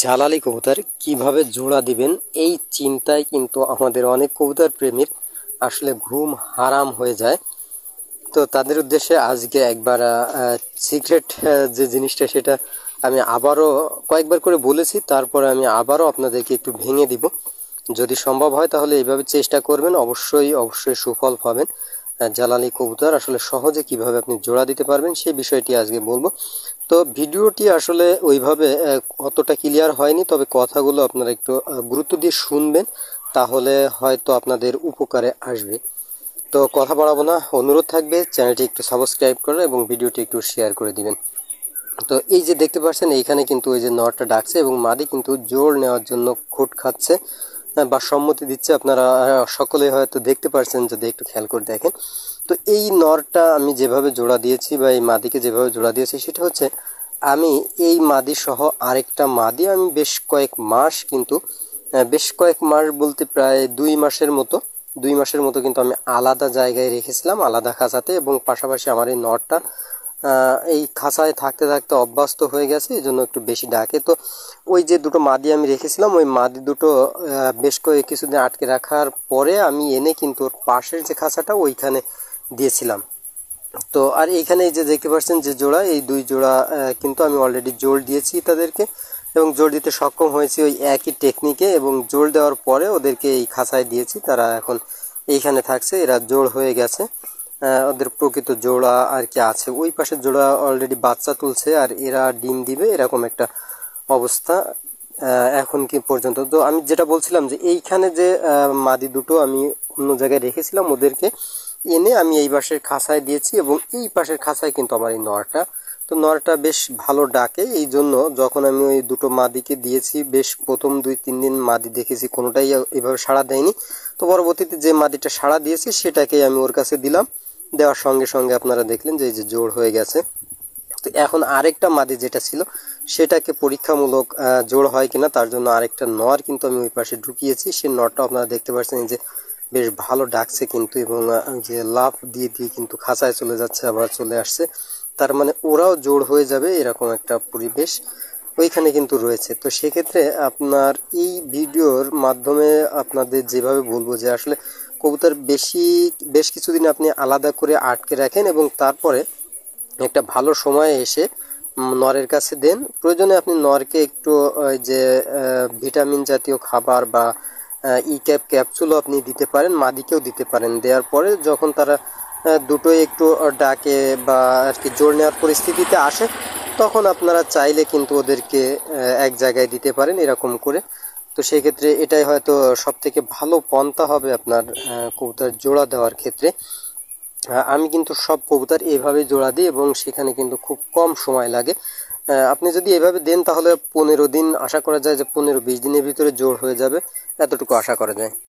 জালালি কবুতর কিভাবে জোড়া দিবেন এই চিন্তায় কিন্তু আমাদের অনেক কবুতর প্রেমীর আসলে ঘুম হারাম হয়ে যায়। তো তাদের উদ্দেশ্যে আজকে একবার সিক্রেট যে জিনিসটা সেটা আমি আবারও কয়েকবার করে বলেছি, তারপরে আমি আবারও আপনাদেরকে একটু ভেঙে দিব। যদি সম্ভব হয় তাহলে এইভাবে চেষ্টা করবেন, অবশ্যই অবশ্যই সুফল পাবেন। জালালি কবুতর আসলে সহজে কিভাবে আপনি জোড়া দিতে পারবেন সেই বিষয়টি আজকে বলবো। তো ভিডিওটি আসলে ওইভাবে অতটা ক্লিয়ার হয়নি, তবে কথাগুলো আপনারা একটু গুরুত্ব দিয়ে শুনবেন, তাহলে হয়তো আপনাদের উপকারে আসবে। তো কথা বাড়াবো না, অনুরোধ থাকবে চ্যানেলটি একটু সাবস্ক্রাইব করেন এবং ভিডিওটি একটু শেয়ার করে দিবেন। তো এই যে দেখতে পাচ্ছেন এইখানে কিন্তু ওই যে নরটা ডাকছে এবং মাদি কিন্তু জোর নেওয়ার জন্য খুঁট খাচ্ছে বা সম্মতি দিচ্ছে। আপনারা সকলেই হয়তো দেখতে পাচ্ছেন যদি একটু খেয়াল করে দেখেন। তো এই নরটা আমি যেভাবে জোড়া দিয়েছি বা এই মাদিকে যেভাবে জোড়া দিয়েছি সেটা হচ্ছে আমি এই মাদি সহ আরেকটা মাদি আমি বেশ কয়েক মাস বলতে প্রায় 2 মাসের মতো কিন্তু আমি আলাদা জায়গায় রেখেছিলাম, আলাদা খাঁচাতে, এবং পাশাপাশি আমার এই নরটা এই খাঁচায় থাকতে থাকতে অভ্যস্ত হয়ে গেছে, এই জন্য একটু বেশি ডাকে। তো ওই যে দুটো মাদি আমি রেখেছিলাম, ওই মাদি দুটো বেশ কয়েক কিছুদিন আটকে রাখার পরে আমি এনে কিন্তু ওর পাশের যে খাঁচাটা ওইখানে দিয়েছিলাম। তো আর এইখানে এই যে দেখতে পাচ্ছেন যে জোড়া, এই দুই জোড়া কিন্তু আমি অলরেডি জোর দিয়েছি তাদেরকে, এবং জোর দিতে সক্ষম হয়েছি ওই একই টেকনিকে, এবং জোর দেওয়ার পরে ওদেরকে এই খাঁচায় দিয়েছি। তারা এখন এইখানে থাকছে, এরা জোড় হয়ে গেছে। ওদের প্রকৃত জোড়া আর কি আছে, ওই পাশের জোড়া অলরেডি বাচ্চা তুলছে আর এরা ডিম দিবে, এরকম একটা অবস্থা এখন কি পর্যন্ত। তো আমি যেটা বলছিলাম যে এইখানে যে মাদি দুটো আমি অন্য জায়গায় রেখেছিলাম, ওদেরকে এনে আমি এই পাশের খাঁচায় দিয়েছি, এবং এই পাশের খাঁচায় কিন্তু আমার এই নরটা, তো নরটা বেশ ভালো ডাকে। এই জন্য যখন আমি ওই দুটো মাদিকে দিয়েছি, বেশ প্রথম 2-3 দিন মাদি দেখেছি কোনোটাই এইভাবে সাড়া দেয়নি। তো পরবর্তীতে যে মাদিটা সাড়া দিয়েছি সেটাকেই আমি ওর কাছে দিলাম, দেওয়ার সঙ্গে সঙ্গে আপনারা দেখলেন যে এই যে জোড় হয়ে গেছে। তো এখন আরেকটা মাদি যেটা ছিল সেটাকে পরীক্ষামূলক জোড় হয় কিনা তার জন্য আরেকটা নর কিন্তু আমি ওই পাশে ঢুকিয়েছি। সেই নরটা আপনারা দেখতে পাচ্ছেন যে বেশ ভালো ডাকছে কিন্তু, এবং যে লাফ দিয়ে দিয়ে কিন্তু খাঁচায় চলে যাচ্ছে, আবার চলে আসছে, তার মানে ওরাও জোড় হয়ে যাবে এরকম একটা পরিবেশ ওইখানে কিন্তু রয়েছে। তো সেক্ষেত্রে আপনার এই ভিডিওর মাধ্যমে আপনাদের যেভাবে বলবো যে আসলে কবুতর বেশ কিছুদিন আপনি আলাদা করে আটকে রাখেন এবং তারপরে একটা ভালো সময়ে এসে নরের কাছে দেন। প্রয়োজনে আপনি নরকে একটু ওই যে ভিটামিন জাতীয় খাবার বা ক্যাপসুলও আপনি দিতে পারেন, মাদিকেও দিতে পারেন। দেওয়ার পরে যখন তারা দুটোই একটু ডাকে বা আর কি জোর নেওয়ার পরিস্থিতিতে আসে, তখন আপনারা চাইলে কিন্তু ওদেরকে এক জায়গায় দিতে পারেন এরকম করে। তো সেই ক্ষেত্রে এটাই হয়তো সব থেকে ভালো পন্থা হবে আপনার কবুতর জোড়া দেওয়ার ক্ষেত্রে। আমি কিন্তু সব কবুতর এভাবে জোড়া দিই এবং সেখানে কিন্তু খুব কম সময় লাগে। আপনি যদি এভাবে দেন তাহলে 15 দিন, আশা করা যায় যে 15-20 দিনের ভিতরে জোড় হয়ে যাবে, এতটুকু আশা করা যায়।